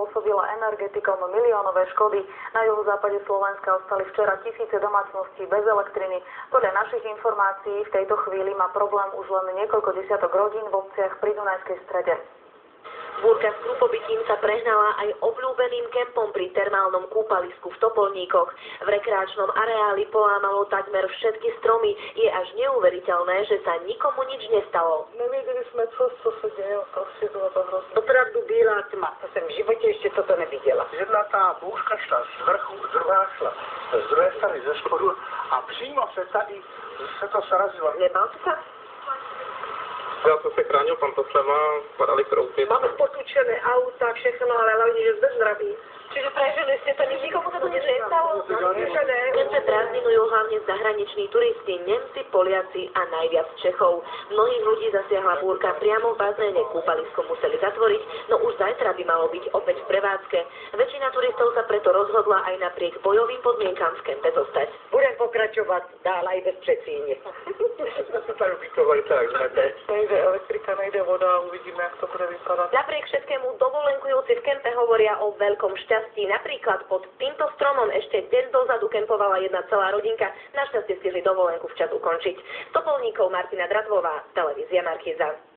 spôsobila energetikom miliónové škody. Na juhozápade Slovenska ostali včera tisíce domácností bez elektriny. Podľa našich informácií v tejto chvíli má problém už len niekoľko desiatok rodín v obciach pri Dunajskej strede. Búrka s krupobytím sa prehnala aj obľúbeným kempom pri termálnom kúpalisku v Topolníkoch. V rekreačnom areáli polámalo takmer všetky stromy. Je až neuveriteľné, že sa nikomu nič nestalo. Nevěděli jsme, co se děje, prostě bylo to hrozné. Opravdu bílá tma, to jsem v životě ještě toto neviděla. Jedna tá búřka šla z vrchu, druhá šla z druhé strany ze spodu a přímo se to srazilo. Nebal si sa? Já to se chránil pan Poslema, padaly kroupy. Máme potlučené auta, všechno, ale hlavně, že jsme zdraví. Čiže prežili ste to, nikomu sa to nič nestalo? Kempe prázdninujú hlavne zahraniční turisti, Nemci, Poliaci a najviac Čechov. Mnohých ľudí zasiahla búrka priamo v bazéne, kúpalisko museli zatvoriť, no už zajtra by malo byť opäť v prevádzke. Väčšina turistov sa preto rozhodla aj napriek bojovým podmienkam v kempe zostať. Budem pokračovat dál aj bez přecíně. Jsme se tady ubytovali tak, jsme teď. Nejde elektrika, nejde voda, uvidíme, jak to bude vypadat. Napriek všetkému dovolenkujúci v kempe hovoria o veľkom šťastí. Napríklad pod týmto stromom ešte deň dozadu kempovala jedna celá rodinka. Našťastie stihli dovolenku včas ukončiť. Z Topolníkov Martina Dratvová, televízia Markíza.